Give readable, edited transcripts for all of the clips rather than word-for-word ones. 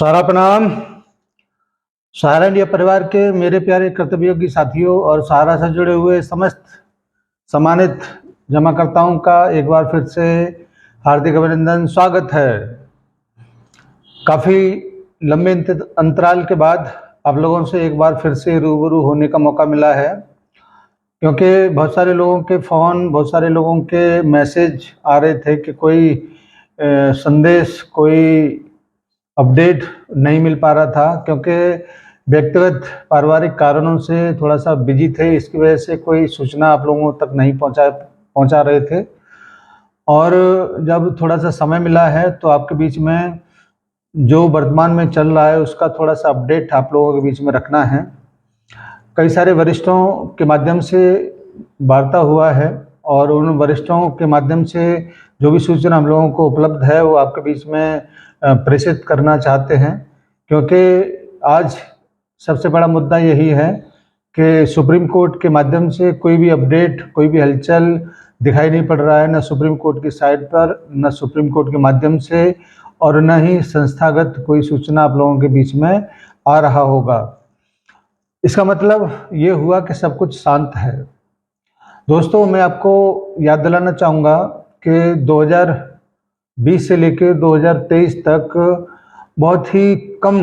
सारा प्रणाम। सहारा इंडिया परिवार के मेरे प्यारे कर्तव्योगी साथियों और सहारा से जुड़े हुए समस्त सम्मानित जमाकर्ताओं का एक बार फिर से हार्दिक अभिनंदन, स्वागत है। काफ़ी लंबे अंतराल के बाद आप लोगों से एक बार फिर से रूबरू होने का मौका मिला है, क्योंकि बहुत सारे लोगों के फ़ोन, बहुत सारे लोगों के मैसेज आ रहे थे कि कोई संदेश, कोई अपडेट नहीं मिल पा रहा था, क्योंकि व्यक्तिगत पारिवारिक कारणों से थोड़ा सा बिजी थे। इसकी वजह से कोई सूचना आप लोगों तक नहीं पहुंचा रहे थे। और जब थोड़ा सा समय मिला है तो आपके बीच में जो वर्तमान में चल रहा है उसका थोड़ा सा अपडेट आप लोगों के बीच में रखना है। कई सारे वरिष्ठों के माध्यम से वार्ता हुआ है और उन वरिष्ठों के माध्यम से जो भी सूचना हम लोगों को उपलब्ध है वो आपके बीच में प्रेषित करना चाहते हैं, क्योंकि आज सबसे बड़ा मुद्दा यही है कि सुप्रीम कोर्ट के माध्यम से कोई भी अपडेट, कोई भी हलचल दिखाई नहीं पड़ रहा है, न सुप्रीम कोर्ट की साइट पर, न सुप्रीम कोर्ट के माध्यम से, और न ही संस्थागत कोई सूचना आप लोगों के बीच में आ रहा होगा। इसका मतलब ये हुआ कि सब कुछ शांत है। दोस्तों, मैं आपको याद दिलाना चाहूँगा कि 2020 से लेकर 2023 तक बहुत ही कम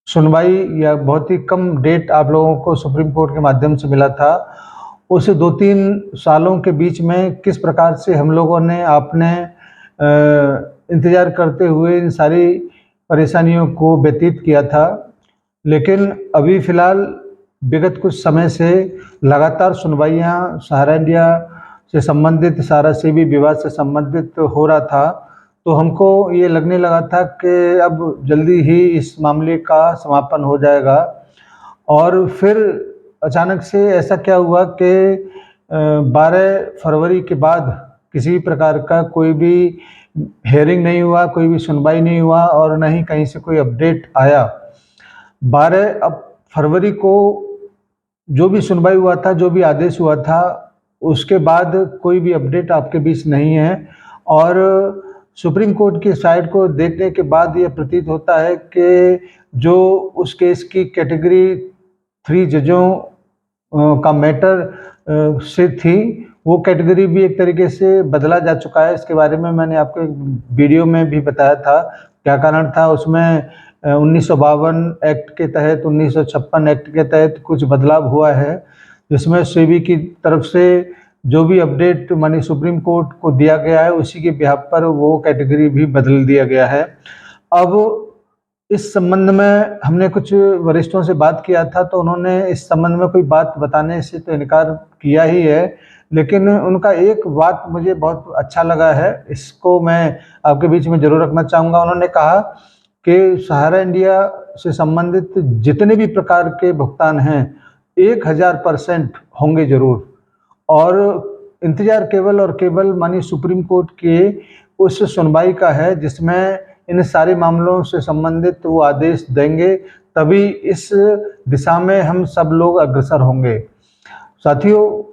सुनवाई या बहुत ही कम डेट आप लोगों को सुप्रीम कोर्ट के माध्यम से मिला था। उस 2-3 सालों के बीच में किस प्रकार से हम लोगों ने आपने इंतज़ार करते हुए इन सारी परेशानियों को व्यतीत किया था। लेकिन अभी फ़िलहाल विगत कुछ समय से लगातार सुनवाइयाँ सहारा इंडिया से संबंधित, सहारा सेवी विवाद से संबंधित हो रहा था, तो हमको ये लगने लगा था कि अब जल्दी ही इस मामले का समापन हो जाएगा। और फिर अचानक से ऐसा क्या हुआ कि 12 फरवरी के बाद किसी भी प्रकार का कोई भी हेयरिंग नहीं हुआ, कोई भी सुनवाई नहीं हुआ और न ही कहीं से कोई अपडेट आया। 12 फरवरी को जो भी सुनवाई हुआ था, जो भी आदेश हुआ था, उसके बाद कोई भी अपडेट आपके बीच नहीं है। और सुप्रीम कोर्ट की साइट को देखने के बाद ये प्रतीत होता है कि जो उस केस की कैटेगरी 3 जजों का मैटर से थी, वो कैटेगरी भी एक तरीके से बदला जा चुका है। इसके बारे में मैंने आपको एक वीडियो में भी बताया था क्या कारण था। उसमें 1952 एक्ट के तहत, 1956 एक्ट के तहत कुछ बदलाव हुआ है, जिसमें सेबी की तरफ से जो भी अपडेट माननीय सुप्रीम कोर्ट को दिया गया है उसी के बिहाफ पर वो कैटेगरी भी बदल दिया गया है। अब इस संबंध में हमने कुछ वरिष्ठों से बात किया था, तो उन्होंने इस संबंध में कोई बात बताने से तो इनकार किया ही है, लेकिन उनका एक बात मुझे बहुत अच्छा लगा है, इसको मैं आपके बीच में ज़रूर रखना चाहूँगा। उन्होंने कहा कि सहारा इंडिया से संबंधित जितने भी प्रकार के भुगतान हैं 1000% होंगे ज़रूर, और इंतज़ार केवल और केवल माननीय सुप्रीम कोर्ट के उस सुनवाई का है जिसमें इन सारे मामलों से संबंधित वो आदेश देंगे, तभी इस दिशा में हम सब लोग अग्रसर होंगे। साथियों,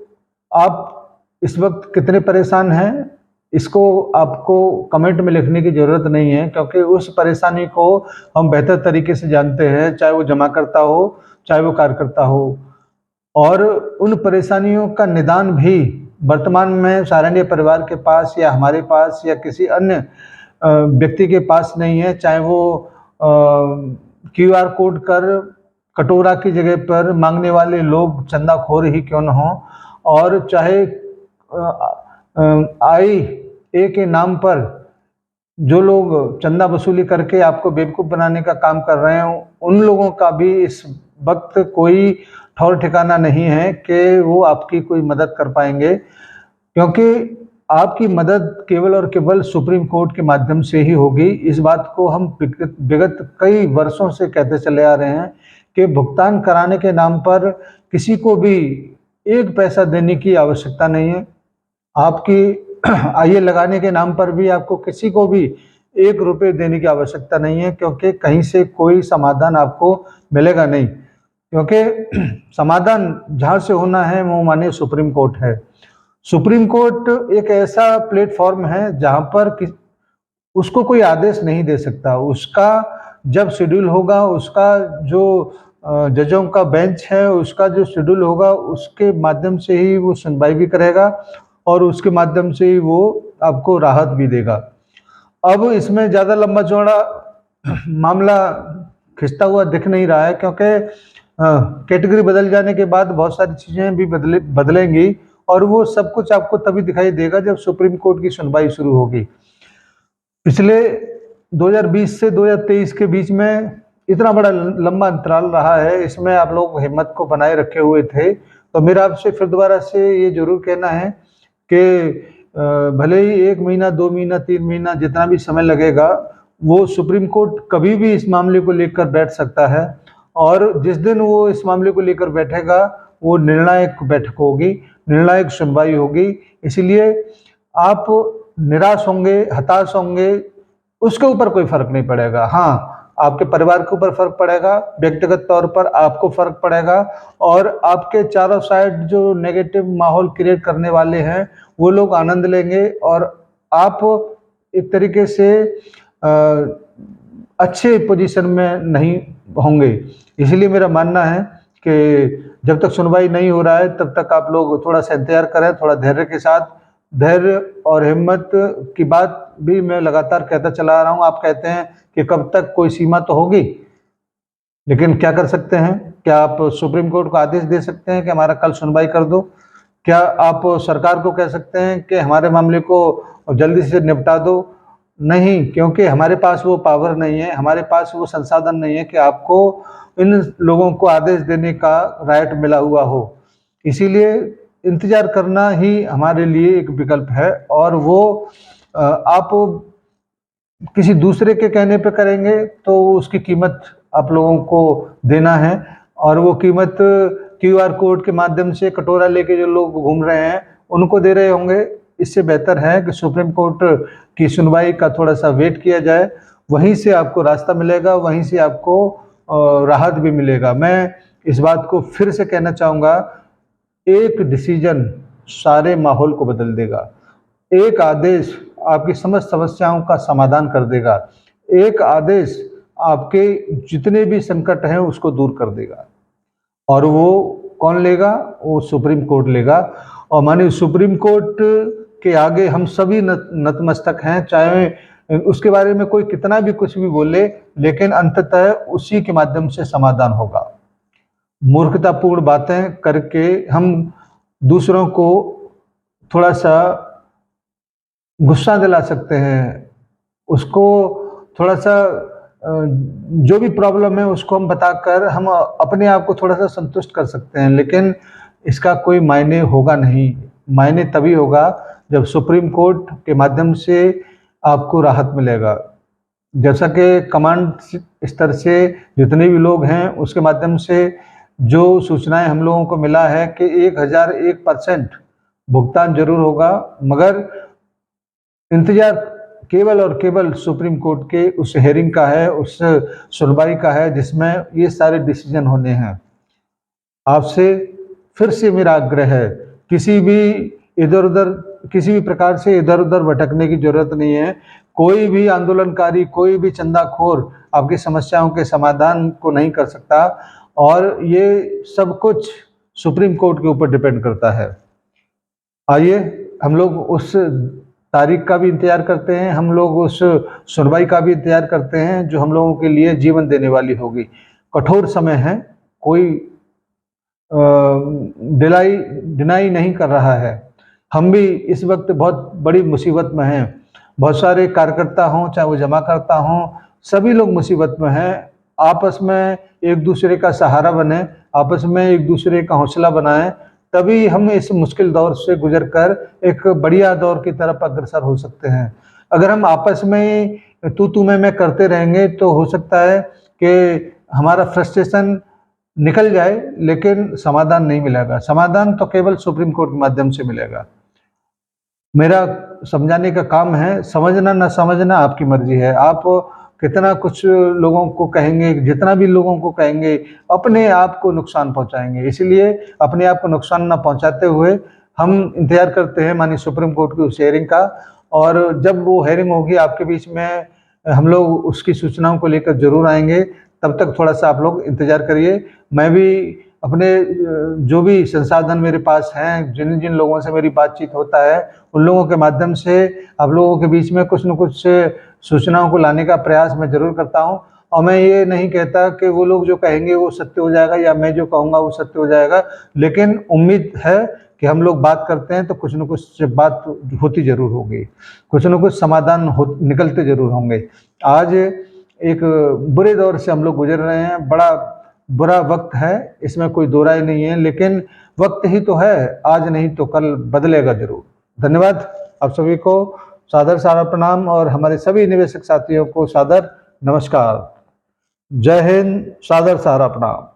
आप इस वक्त कितने परेशान हैं, इसको आपको कमेंट में लिखने की ज़रूरत नहीं है, क्योंकि उस परेशानी को हम बेहतर तरीके से जानते हैं, चाहे वो जमाकर्ता हो, चाहे वो कार्यकर्ता हो। और उन परेशानियों का निदान भी वर्तमान में सहारा इंडिया परिवार के पास या हमारे पास या किसी अन्य व्यक्ति के पास नहीं है। चाहे वो QR कोड कर कटोरा की जगह पर मांगने वाले लोग चंदाखोर ही क्यों न हों, और चाहे IA के नाम पर जो लोग चंदा वसूली करके आपको बेवकूफ़ बनाने का काम कर रहे हैं, उन लोगों का भी इस वक्त कोई ठौर ठिकाना नहीं है कि वो आपकी कोई मदद कर पाएंगे, क्योंकि आपकी मदद केवल और केवल सुप्रीम कोर्ट के माध्यम से ही होगी। इस बात को हम विगत कई वर्षों से कहते चले आ रहे हैं कि भुगतान कराने के नाम पर किसी को भी एक पैसा देने की आवश्यकता नहीं है। आपकी IA लगाने के नाम पर भी आपको किसी को भी 1 रुपये देने की आवश्यकता नहीं है, क्योंकि कहीं से कोई समाधान आपको मिलेगा नहीं, क्योंकि समाधान जहाँ से होना है वो माननीय सुप्रीम कोर्ट है। सुप्रीम कोर्ट एक ऐसा प्लेटफॉर्म है जहाँ पर उसको कोई आदेश नहीं दे सकता, उसका जब शेड्यूल होगा उसका जो जजों का बेंच है उसका जो शेड्यूल होगा उसके माध्यम से ही वो सुनवाई भी करेगा और उसके माध्यम से ही वो आपको राहत भी देगा। अब इसमें ज़्यादा लंबा चौड़ा मामला खिंचता हुआ दिख नहीं रहा है, क्योंकि कैटेगरी बदल जाने के बाद बहुत सारी चीज़ें भी बदलेंगी और वो सब कुछ आपको तभी दिखाई देगा जब सुप्रीम कोर्ट की सुनवाई शुरू होगी। पिछले 2020 से 2023 के बीच में इतना बड़ा लंबा अंतराल रहा है, इसमें आप लोग हिम्मत को बनाए रखे हुए थे। तो मेरा आपसे फिर दोबारा से ये ज़रूर कहना है कि भले ही 1 महीना, 2 महीना, 3 महीना जितना भी समय लगेगा, वो सुप्रीम कोर्ट कभी भी इस मामले को लेकर बैठ सकता है और जिस दिन वो इस मामले को लेकर बैठेगा, वो निर्णायक बैठक होगी, निर्णायक सुनवाई होगी। इसीलिए आप निराश होंगे, हताश होंगे, उसके ऊपर कोई फ़र्क नहीं पड़ेगा। हाँ, आपके परिवार के ऊपर फ़र्क पड़ेगा, व्यक्तिगत तौर पर आपको फ़र्क पड़ेगा और आपके चारों साइड जो नेगेटिव माहौल क्रिएट करने वाले हैं, वो लोग आनंद लेंगे और आप एक तरीके से अच्छे पोजीशन में नहीं होंगे। इसलिए मेरा मानना है कि जब तक सुनवाई नहीं हो रहा है, तब तक आप लोग थोड़ा-सा इंतज़ार करें, थोड़ा धैर्य के साथ। धैर्य और हिम्मत की बात भी मैं लगातार कहता चला आ रहा हूँ। आप कहते हैं कि कब तक, कोई सीमा तो होगी, लेकिन क्या कर सकते हैं? क्या आप सुप्रीम कोर्ट को आदेश दे सकते हैं कि हमारा कल सुनवाई कर दो? क्या आप सरकार को कह सकते हैं कि हमारे मामले को जल्दी से निपटा दो? नहीं, क्योंकि हमारे पास वो पावर नहीं है, हमारे पास वो संसाधन नहीं है कि आपको इन लोगों को आदेश देने का राइट मिला हुआ हो। इसीलिए इंतज़ार करना ही हमारे लिए एक विकल्प है और वो आप किसी दूसरे के कहने पे करेंगे तो उसकी कीमत आप लोगों को देना है और वो कीमत क्यूआर कोड के माध्यम से कटोरा लेके जो लोग घूम रहे हैं उनको दे रहे होंगे। इससे बेहतर है कि सुप्रीम कोर्ट की सुनवाई का थोड़ा-सा वेट किया जाए, वहीं से आपको रास्ता मिलेगा, वहीं से आपको राहत भी मिलेगा। मैं इस बात को फिर से कहना चाहूँगा, एक डिसीजन सारे माहौल को बदल देगा। एक आदेश आपकी समस्त समस्याओं का समाधान कर देगा। एक आदेश आपके जितने भी संकट हैं उसको दूर कर देगा और वो कौन लेगा? वो सुप्रीम कोर्ट लेगा और मानिए सुप्रीम कोर्ट के आगे हम सभी नतमस्तक हैं, चाहे उसके बारे में कोई कितना भी कुछ भी बोले, लेकिन अंततः उसी के माध्यम से समाधान होगा। मूर्खतापूर्ण बातें करके हम दूसरों को थोड़ा-सा गुस्सा दिला सकते हैं, उसको थोड़ा-सा जो भी प्रॉब्लम है उसको हम बताकर हम अपने आप को थोड़ा-सा संतुष्ट कर सकते हैं, लेकिन इसका कोई मायने होगा नहीं। मायने तभी होगा जब सुप्रीम कोर्ट के माध्यम से आपको राहत मिलेगा। जैसा कि कमांड स्तर से जितने भी लोग हैं उसके माध्यम से जो सूचनाएँ हम लोगों को मिला है कि 1001% भुगतान ज़रूर होगा, मगर इंतज़ार केवल और केवल सुप्रीम कोर्ट के उस हियरिंग का है, उस सुनवाई का है जिसमें ये सारे डिसीजन होने हैं। आपसे फिर से मेरा आग्रह है, किसी भी प्रकार से इधर-उधर भटकने की ज़रूरत नहीं है। कोई भी आंदोलनकारी, कोई भी चंदाखोर आपकी समस्याओं के समाधान को नहीं कर सकता और ये सब कुछ सुप्रीम कोर्ट के ऊपर डिपेंड करता है। आइए हम लोग उस तारीख का भी इंतज़ार करते हैं, हम लोग उस सुनवाई का भी इंतज़ार करते हैं जो हम लोगों के लिए जीवन देने वाली होगी। कठोर समय है, कोई डिनाई नहीं कर रहा है। हम भी इस वक्त बहुत बड़ी मुसीबत में हैं। बहुत सारे कार्यकर्ता हों, चाहे वो जमाकर्ता हों, सभी लोग मुसीबत में हैं। आपस में एक दूसरे का सहारा बनें, आपस में एक दूसरे का हौसला बनाएं, तभी हम इस मुश्किल दौर से गुजर कर एक बढ़िया दौर की तरफ अग्रसर हो सकते हैं। अगर हम आपस में तू-तू मैं करते रहेंगे तो हो सकता है कि हमारा फ्रस्ट्रेशन निकल जाए, लेकिन समाधान नहीं मिलेगा। समाधान तो केवल सुप्रीम कोर्ट के माध्यम से मिलेगा। मेरा समझाने का काम है, समझना ना समझना आपकी मर्ज़ी है। आप कितना कुछ लोगों को कहेंगे, जितना भी लोगों को कहेंगे, अपने आप को नुकसान पहुँचाएँगे। इसलिए अपने आप को नुकसान ना पहुँचाते हुए हम इंतज़ार करते हैं माननीय सुप्रीम कोर्ट की उस हियरिंग का और जब वो हियरिंग होगी आपके बीच में हम लोग उसकी सूचनाओं को लेकर ज़रूर आएँगे। तब तक थोड़ा-सा आप लोग इंतज़ार करिए। मैं भी अपने जो भी संसाधन मेरे पास हैं, जिन-जिन लोगों से मेरी बातचीत होता है, उन लोगों के माध्यम से आप लोगों के बीच में कुछ न कुछ सूचनाओं को लाने का प्रयास मैं ज़रूर करता हूँ। और मैं ये नहीं कहता कि वो लोग जो कहेंगे वो सत्य हो जाएगा या मैं जो कहूँगा वो सत्य हो जाएगा, लेकिन उम्मीद है कि हम लोग बात करते हैं तो कुछ न कुछ बात होती ज़रूर होगी, कुछ न कुछ समाधान निकलते ज़रूर होंगे। आज एक बुरे दौर से हम लोग गुज़र रहे हैं, बड़ा बुरा वक़्त है, इसमें कोई दो राय नहीं है, लेकिन वक़्त ही तो है, आज नहीं तो कल बदलेगा ज़रूर। धन्यवाद, आप सभी को सादर सारा प्रणाम और हमारे सभी निवेशक साथियों को सादर नमस्कार। जय हिंद, सादर सारा प्रणाम।